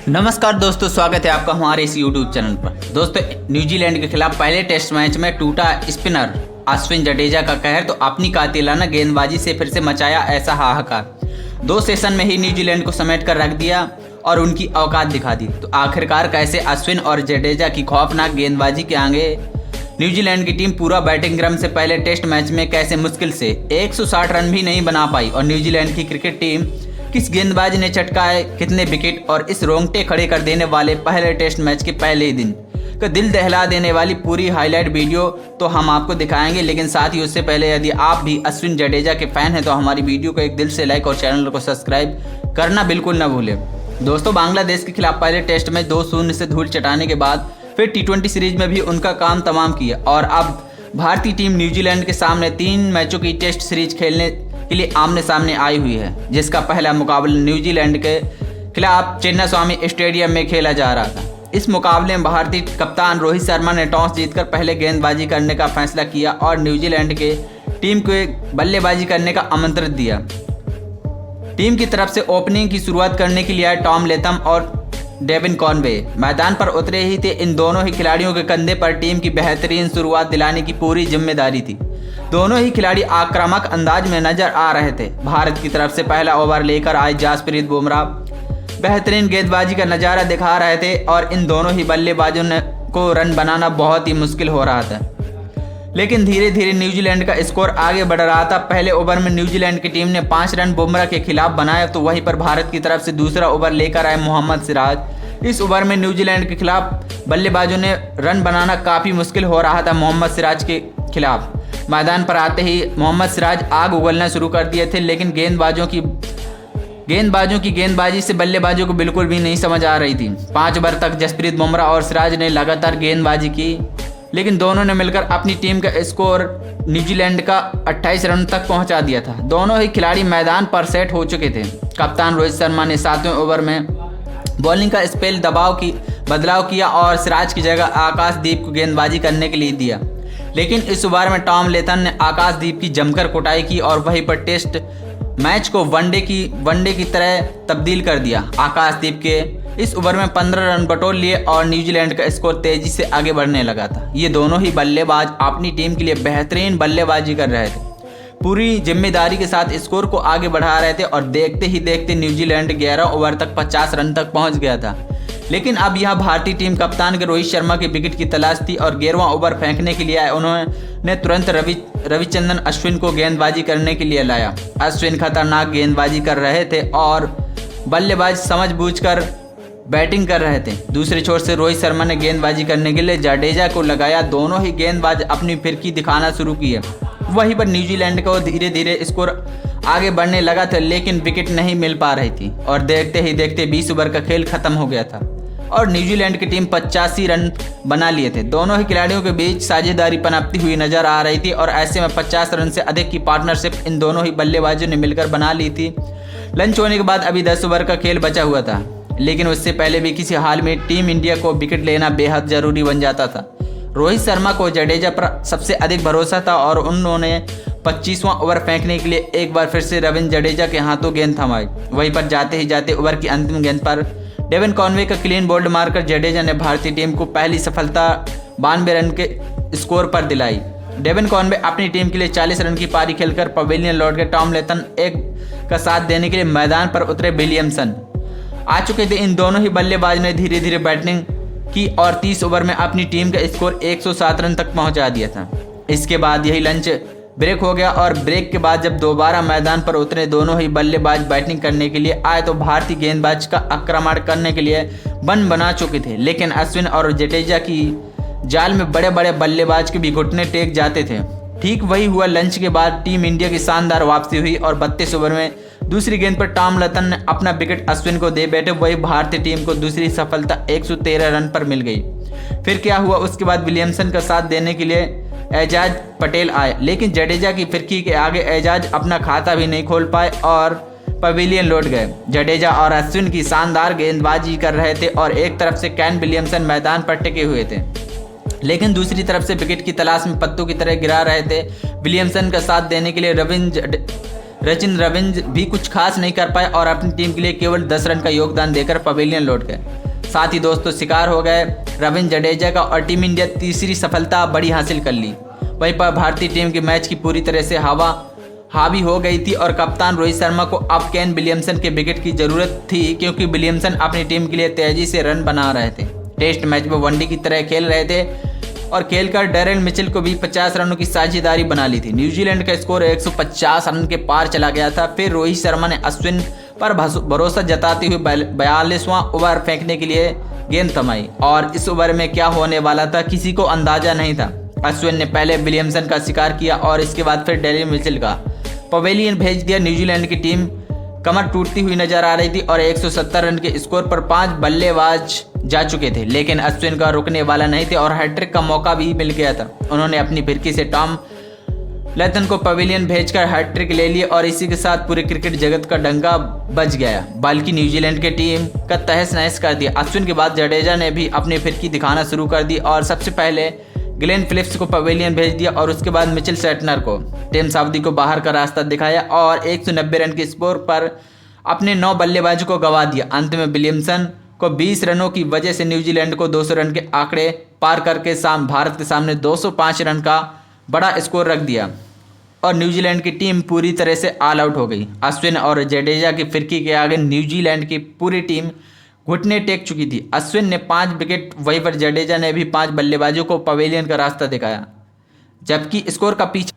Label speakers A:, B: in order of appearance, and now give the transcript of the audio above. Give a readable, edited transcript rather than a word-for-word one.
A: नमस्कार दोस्तों, स्वागत है आपका हमारे इस YouTube चैनल पर। दोस्तों, न्यूजीलैंड के खिलाफ पहले टेस्ट मैच में टूटा स्पिनर अश्विन जडेजा का कहर तो अपनी कातिलाना गेंदबाजी से फिर से मचाया ऐसा हाहाकार। 2 सेशन में ही न्यूजीलैंड को समेट कर रख दिया और उनकी औकात दिखा दी। तो आखिरकार कैसे अश्विन और जडेजा की खौफनाक गेंदबाजी के आगे न्यूजीलैंड की टीम पूरा बैटिंग क्रम से पहले टेस्ट मैच में कैसे मुश्किल से 160 रन भी नहीं बना पाई और न्यूजीलैंड की क्रिकेट टीम किस गेंदबाज ने चटकाए कितने विकेट और इस रोंगटे खड़े कर देने वाले पहले टेस्ट मैच के पहले ही दिन का दिल दहला देने वाली पूरी हाईलाइट वीडियो तो हम आपको दिखाएंगे। लेकिन साथ ही उससे पहले यदि आप भी अश्विन जडेजा के फैन हैं तो हमारी वीडियो को एक दिल से लाइक और चैनल को सब्सक्राइब करना बिल्कुल न भूलें। दोस्तों, बांग्लादेश के खिलाफ पहले टेस्ट में 2-0 से धूल चटाने के बाद फिर T20 सीरीज में भी उनका काम तमाम किया और अब भारतीय टीम न्यूजीलैंड के सामने 3 मैचों की टेस्ट सीरीज खेलने के लिए आमने सामने आई हुई है, जिसका पहला मुकाबला न्यूजीलैंड के खिलाफ चिन्नास्वामी स्टेडियम में खेला जा रहा था। इस मुकाबले में भारतीय कप्तान रोहित शर्मा ने टॉस जीतकर पहले गेंदबाजी करने का फैसला किया और न्यूजीलैंड के टीम को बल्लेबाजी करने का आमंत्रण दिया। टीम की तरफ से ओपनिंग की शुरुआत करने के लिए आए टॉम लेथम और डेविन कॉनवे मैदान पर उतरे ही थे। इन दोनों ही खिलाड़ियों के कंधे पर टीम की बेहतरीन शुरुआत दिलाने की पूरी जिम्मेदारी थी। दोनों ही खिलाड़ी आक्रामक अंदाज में नजर आ रहे थे। भारत की तरफ से पहला ओवर लेकर आए जसप्रीत बुमराह बेहतरीन गेंदबाजी का नज़ारा दिखा रहे थे और इन दोनों ही बल्लेबाजों को रन बनाना बहुत ही मुश्किल हो रहा था। लेकिन धीरे धीरे न्यूजीलैंड का स्कोर आगे बढ़ रहा था। पहले ओवर में न्यूजीलैंड की टीम ने 5 रन बुमराह के खिलाफ बनाया तो वहीं पर भारत की तरफ से दूसरा ओवर लेकर आए मोहम्मद सिराज। इस ओवर में न्यूजीलैंड के खिलाफ बल्लेबाजों ने रन बनाना काफ़ी मुश्किल हो रहा था मोहम्मद सिराज के खिलाफ। मैदान पर आते ही मोहम्मद सिराज आग उगलना शुरू कर दिए थे, लेकिन गेंदबाजों की गेंदबाजी से बल्लेबाजों को बिल्कुल भी नहीं समझ आ रही थी। 5 ओवर तक जसप्रीत बुमराह और सिराज ने लगातार गेंदबाजी की, लेकिन दोनों ने मिलकर अपनी टीम का स्कोर न्यूजीलैंड का 28 रन तक पहुंचा दिया था। दोनों ही खिलाड़ी मैदान पर सेट हो चुके थे। कप्तान रोहित शर्मा ने 7वें ओवर में बॉलिंग का स्पेल बदलाव किया और सिराज की जगह आकाशदीप को गेंदबाजी करने के लिए दिया। लेकिन इस ओवर में टॉम लेथम ने आकाशदीप की जमकर कुटाई की और वहीं पर टेस्ट मैच को वनडे की तरह तब्दील कर दिया। आकाशदीप के इस ओवर में 15 रन बटोर लिए और न्यूजीलैंड का स्कोर तेजी से आगे बढ़ने लगा था। ये दोनों ही बल्लेबाज अपनी टीम के लिए बेहतरीन बल्लेबाजी कर रहे थे, पूरी जिम्मेदारी के साथ स्कोर को आगे बढ़ा रहे थे और देखते ही देखते न्यूजीलैंड 11 ओवर तक 50 रन तक पहुंच गया था। लेकिन अब यह भारतीय टीम कप्तान के रोहित शर्मा के विकेट की तलाश थी और 11वां ओवर फेंकने के लिए आए उन्होंने तुरंत रविचंद्रन अश्विन को गेंदबाजी करने के लिए लाया। अश्विन खतरनाक गेंदबाजी कर रहे थे और बल्लेबाज समझबूझकर बैटिंग कर रहे थे। दूसरे छोर से रोहित शर्मा ने गेंदबाजी करने के लिए जडेजा को लगाया। दोनों ही गेंदबाज अपनी फिरकी दिखाना शुरू किए। वहीं पर न्यूजीलैंड को धीरे धीरे स्कोर आगे बढ़ने लगा था, लेकिन विकेट नहीं मिल पा रही थी और देखते ही देखते 20 ओवर का खेल खत्म हो गया था और न्यूजीलैंड की टीम 85 रन बना लिए थे। दोनों ही खिलाड़ियों के बीच साझेदारी पनपती हुई नजर आ रही थी और ऐसे में 50 रन से अधिक की पार्टनरशिप इन दोनों ही बल्लेबाजों ने मिलकर बना ली थी। लंच होने के बाद अभी 10 ओवर का खेल बचा हुआ था, लेकिन उससे पहले भी किसी हाल में टीम इंडिया को विकेट लेना बेहद जरूरी बन जाता था। रोहित शर्मा को जडेजा पर सबसे अधिक भरोसा था और उन्होंने 25वां ओवर फेंकने के लिए एक बार फिर से रविंद्र जडेजा के हाथों गेंद थमाई। वहीं पर जाते ही जाते ओवर की अंतिम गेंद पर डेविन कॉनवे का क्लीन बोल्ड मारकर जडेजा ने भारतीय टीम को पहली सफलता 92 रन के स्कोर पर दिलाई। डेविन कॉनवे अपनी टीम के लिए 40 रन की पारी खेलकर पवेलियन लौट गए। टॉम लेथम का साथ देने के लिए मैदान पर उतरे विलियमसन आ चुके थे। इन दोनों ही बल्लेबाज ने धीरे धीरे बैटिंग की और 30 ओवर में अपनी टीम का स्कोर 107 रन तक पहुंचा दिया था। इसके बाद यही लंच ब्रेक हो गया और ब्रेक के बाद जब दोबारा मैदान पर उतरे दोनों ही बल्लेबाज बैटिंग करने के लिए आए तो भारतीय गेंदबाज का आक्रमण करने के लिए बना चुके थे। लेकिन अश्विन और जडेजा की जाल में बड़े बड़े बल्लेबाज के भी घुटने टेक जाते थे। ठीक वही हुआ लंच के बाद टीम इंडिया की शानदार वापसी हुई और 32 ओवर में दूसरी गेंद पर टॉम लेथम ने अपना विकेट अश्विन को दे बैठे। वही भारतीय टीम को दूसरी सफलता 113 रन पर मिल गई। फिर क्या हुआ, उसके बाद विलियमसन का साथ देने के लिए एजाज पटेल आए, लेकिन जडेजा की फिरकी के आगे एजाज अपना खाता भी नहीं खोल पाए और पवेलियन लौट गए। जडेजा और अश्विन की शानदार गेंदबाजी कर रहे थे और एक तरफ से कैन विलियमसन मैदान पर टिके हुए थे, लेकिन दूसरी तरफ से विकेट की तलाश में पत्तों की तरह गिरा रहे थे। विलियमसन का साथ देने के लिए रचिन रविंद्र भी कुछ खास नहीं कर पाए और अपनी टीम के लिए केवल 10 रन का योगदान देकर पवेलियन लौट गए। साथ ही दोस्तों शिकार हो गए रविंद्र जडेजा का और टीम इंडिया तीसरी सफलता बड़ी हासिल कर ली। वहीं पर भारतीय टीम के मैच की पूरी तरह से हावी हो गई थी और कप्तान रोहित शर्मा को अब केन विलियमसन के विकेट की जरूरत थी, क्योंकि विलियमसन अपनी टीम के लिए तेजी से रन बना रहे थे। टेस्ट मैच में वनडे की तरह खेल रहे थे और खेलकर डैरेन मिचेल को भी 50 रनों की साझेदारी बना ली थी। न्यूजीलैंड का स्कोर 150 रन के पार चला गया था। फिर रोहित शर्मा ने अश्विन पर भरोसा जताते हुए 42वां ओवर फेंकने के लिए गेंद थमाई और इस ओवर में क्या होने वाला था किसी को अंदाजा नहीं था। अश्विन ने पहले विलियमसन का शिकार किया और इसके बाद फिर डैरेन मिचेल का पवेलियन भेज दिया। न्यूजीलैंड की टीम कमर टूटती हुई नजर आ रही थी और 170 रन के स्कोर पर 5 बल्लेबाज जा चुके थे, लेकिन अश्विन का रुकने वाला नहीं थे और हैट्रिक का मौका भी मिल गया था। उन्होंने अपनी फिरकी से टॉम लैथन को पवेलियन भेजकर हैट्रिक ले ली और इसी के साथ पूरे क्रिकेट जगत का डंका बज गया, बल्कि न्यूजीलैंड की टीम का तहस नहस कर दिया। अश्विन के बाद जडेजा ने भी अपनी फिरकी दिखाना शुरू कर दी और सबसे पहले ग्लेन फिलिप्स को पवेलियन भेज दिया और उसके बाद मिचेल सेटनर को टीम साउदी को बाहर का रास्ता दिखाया और 190 रन के स्कोर पर अपने 9 बल्लेबाजों को गंवा दिया। अंत में विलियमसन को 20 रनों की वजह से न्यूजीलैंड को 200 रन के आंकड़े पार करके भारत के सामने 205 रन का बड़ा स्कोर रख दिया और न्यूजीलैंड की टीम पूरी तरह से ऑल आउट हो गई। अश्विन और जडेजा की फिरकी के आगे न्यूजीलैंड की पूरी टीम घुटने टेक चुकी थी। अश्विन ने 5 विकेट, वहीं पर जडेजा ने भी 5 बल्लेबाजों को पवेलियन का रास्ता दिखाया, जबकि स्कोर का पीछा